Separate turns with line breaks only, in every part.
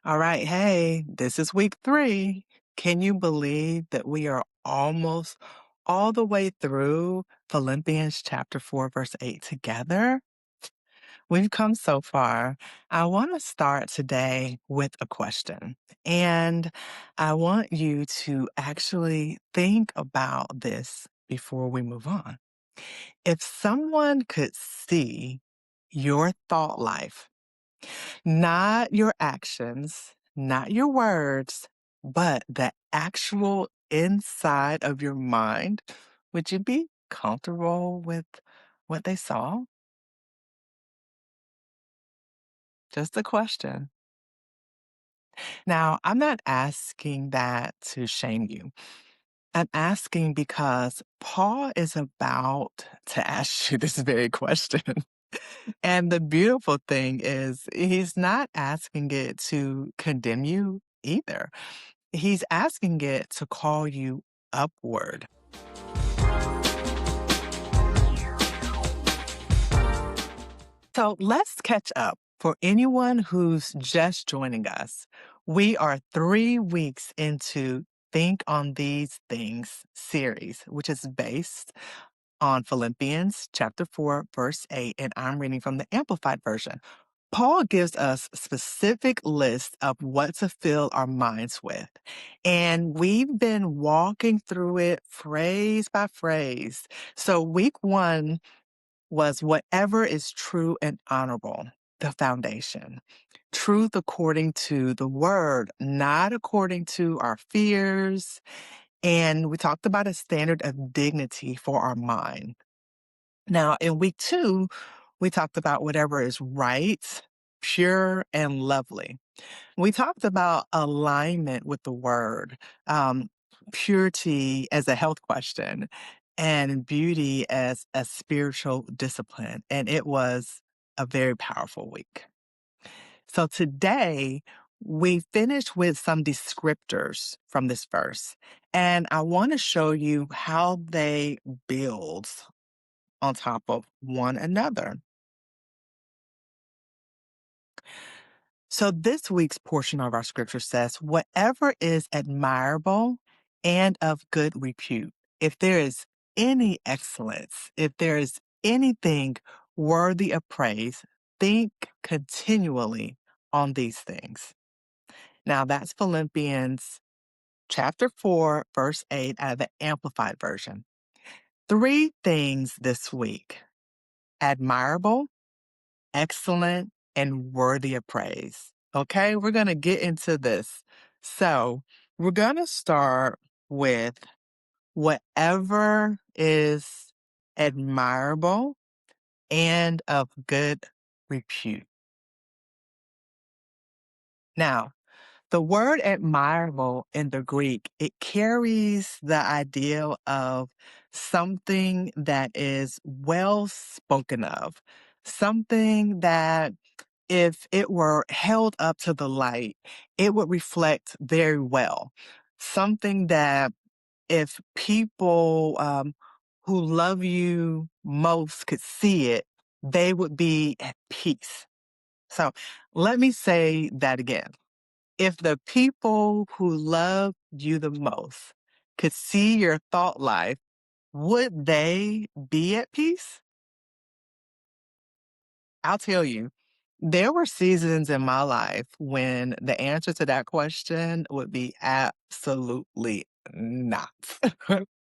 All right. Hey, this is week 3. Can you believe that we are almost all the way through Philippians chapter 4, verse 8 together? We've come so far. I want to start today with a question. And I want you to actually think about this before we move on. If someone could see your thought life, not your actions, not your words, but the actual inside of your mind, would you be comfortable with what they saw? Just a question. Now, I'm not asking that to shame you. I'm asking because Paul is about to ask you this very question. And the beautiful thing is, he's not asking it to condemn you either. He's asking it to call you upward. So let's catch up. For anyone who's just joining us, we are 3 weeks into Think on These Things series, which is based on Philippians chapter 4, verse 8, and I'm reading from the Amplified Version. Paul gives us specific lists of what to fill our minds with. And we've been walking through it phrase by phrase. So week 1 was whatever is true and honorable, the foundation. Truth according to the word, not according to our fears. And we talked about a standard of dignity for our mind. Now, in week 2, we talked about whatever is right, pure, and lovely. We talked about alignment with the word, um, purity as a health question, and beauty as a spiritual discipline. And it was a very powerful week. So today, we finish with some descriptors from this verse. And I want to show you how they build on top of one another. So this week's portion of our scripture says, whatever is admirable and of good repute, if there is any excellence, if there is anything worthy of praise, think continually on these things. Now that's Philippians chapter 4, verse 8 out of the Amplified Version. 3 things this week: admirable, excellent, and worthy of praise. Okay, we're going to get into this. So, we're going to start with whatever is admirable and of good repute. Now, the word admirable in the Greek, it carries the idea of something that is well spoken of, something that if it were held up to the light, it would reflect very well. Something that if people who love you most could see it, they would be at peace. So let me say that again. If the people who love you the most could see your thought life, would they be at peace? I'll tell you, there were seasons in my life when the answer to that question would be absolutely not.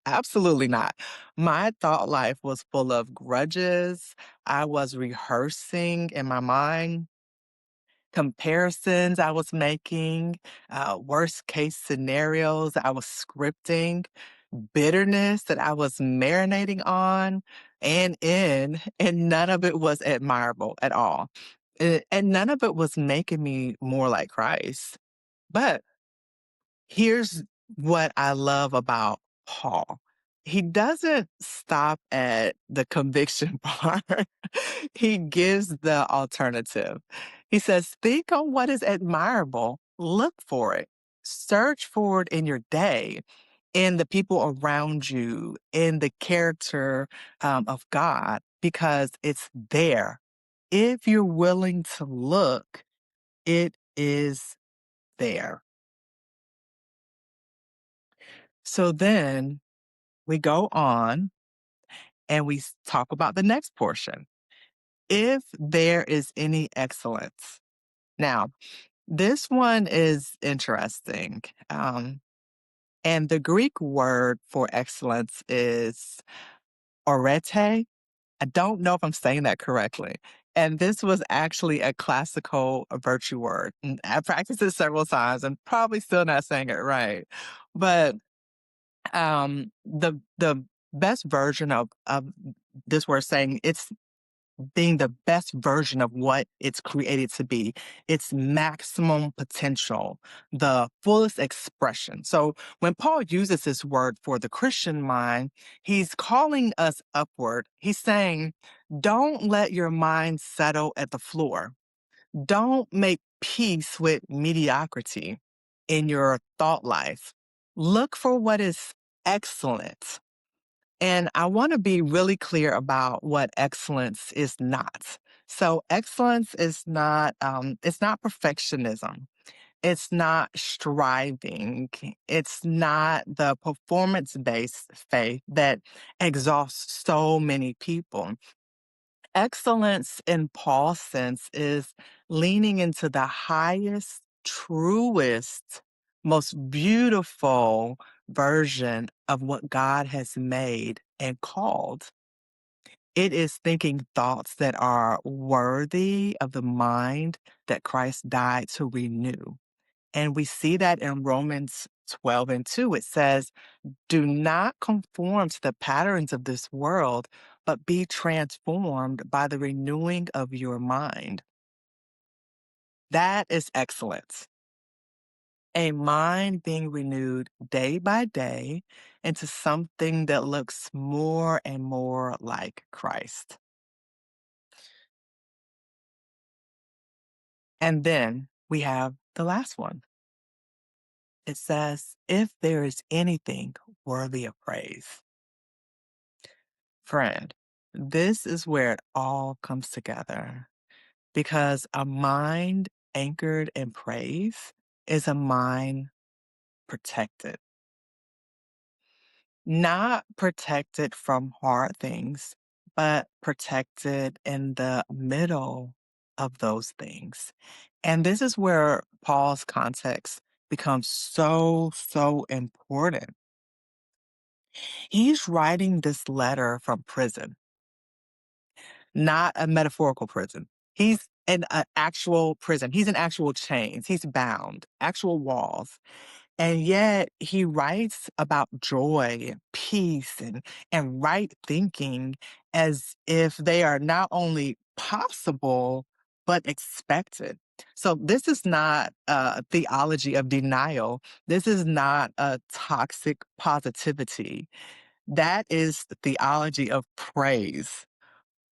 Absolutely not. My thought life was full of grudges. I was rehearsing in my mind comparisons I was making, worst case scenarios I was scripting, bitterness that I was marinating on and in, and none of it was admirable at all. And none of it was making me more like Christ. But here's what I love about Paul. He doesn't stop at the conviction part. He gives the alternative. He says, think on what is admirable, look for it, search for it in your day, in the people around you, in the character of God, because it's there. If you're willing to look, it is there. So then we go on and we talk about the next portion. If there is any excellence. Now, this one is interesting. And the Greek word for excellence is orete. I don't know if I'm saying that correctly. And this was actually a classical virtue word. And I practiced it several times and probably still not saying it right. But the best version of this word saying it's being the best version of what it's created to be, its maximum potential, the fullest expression. So when Paul uses this word for the Christian mind, he's calling us upward. He's saying, don't let your mind settle at the floor. Don't make peace with mediocrity in your thought life. Look for what is excellent. And I want to be really clear about what excellence is not. So excellence is not it's not perfectionism. It's not striving. It's not the performance-based faith that exhausts so many people. Excellence in Paul's sense is leaning into the highest, truest, most beautiful version of what God has made and called. It is thinking thoughts that are worthy of the mind that Christ died to renew. And we see that in Romans 12:2. It says, do not conform to the patterns of this world, but be transformed by the renewing of your mind. That is excellence. A mind being renewed day by day into something that looks more and more like Christ. And then we have the last one. It says, if there is anything worthy of praise. Friend, this is where it all comes together because a mind anchored in praise is a mind protected, not protected from hard things, but protected in the middle of those things. And this is where Paul's context becomes so important. He's writing this letter from prison, not a metaphorical prison. He's in an actual prison. He's in actual chains. He's bound, actual walls. And yet he writes about joy and peace and right thinking as if they are not only possible, but expected. So this is not a theology of denial. This is not a toxic positivity. That is the theology of praise.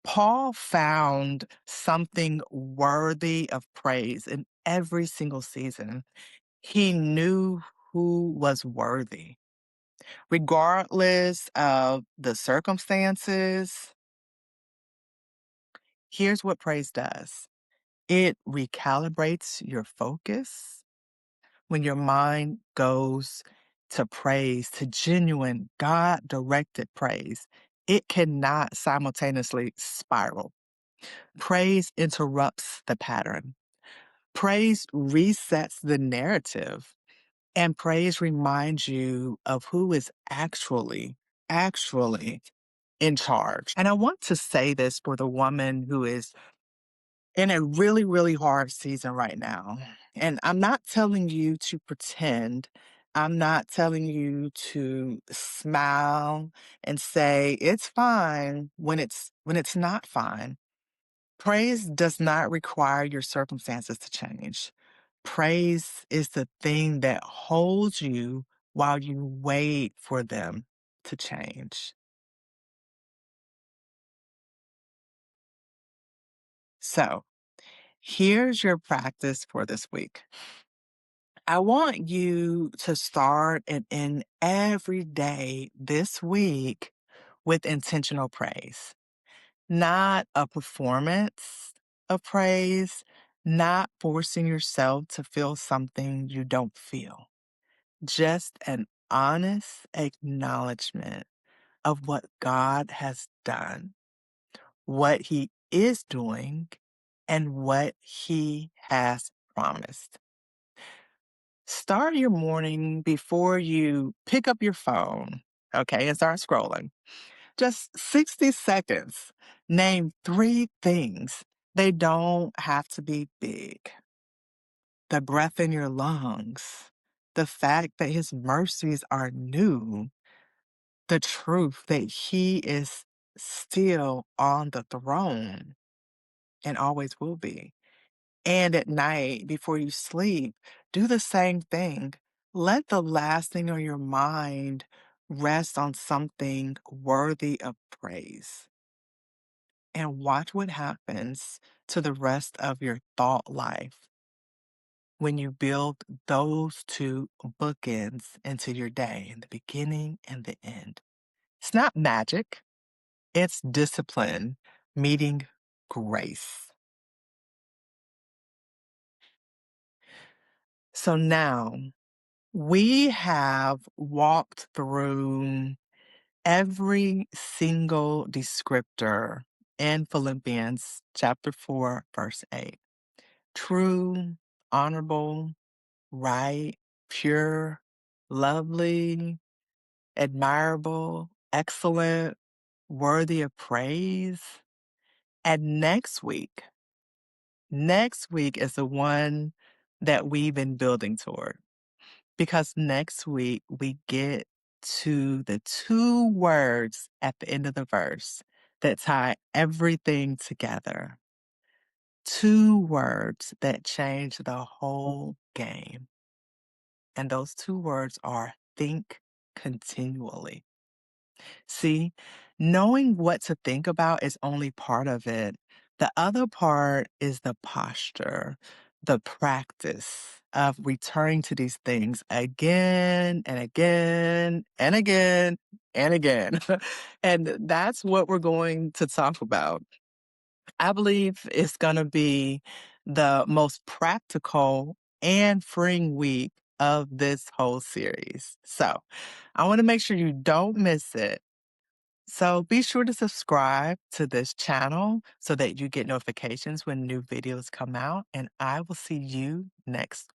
Paul found something worthy of praise in every single season. He knew who was worthy, regardless of the circumstances. Here's what praise does it recalibrates your focus when your mind goes to praise, to genuine, God directed praise. It cannot simultaneously spiral. Praise interrupts the pattern. Praise resets the narrative. And praise reminds you of who is actually in charge. And I want to say this for the woman who is in a really hard season right now. And I'm not telling you to pretend. I'm not telling you to smile and say it's fine when it's not fine. Praise does not require your circumstances to change. Praise is the thing that holds you while you wait for them to change. So, here's your practice for this week. I want you to start and end every day this week with intentional praise, not a performance of praise, not forcing yourself to feel something you don't feel, just an honest acknowledgement of what God has done, what He is doing, and what He has promised. Start your morning before you pick up your phone, okay, and start scrolling. Just 60 seconds. Name three things. They don't have to be big. The breath in your lungs, the fact that His mercies are new, the truth that He is still on the throne and always will be. And at night, before you sleep, do the same thing. Let the last thing on your mind rest on something worthy of praise. And watch what happens to the rest of your thought life when you build those two bookends into your day in the beginning and the end. It's not magic, it's discipline meeting grace. So now we have walked through every single descriptor in Philippians chapter 4, verse 8. True, honorable, right, pure, lovely, admirable, excellent, worthy of praise. And next week is the one that we've been building toward. Because next week we get to the two words at the end of the verse that tie everything together. Two words that change the whole game. And those two words are think continually. See, knowing what to think about is only part of it. The other part is the posture, the practice of returning to these things again and again and again and again. And that's what we're going to talk about. I believe it's going to be the most practical and freeing week of this whole series. So I want to make sure you don't miss it. So be sure to subscribe to this channel so that you get notifications when new videos come out, and I will see you next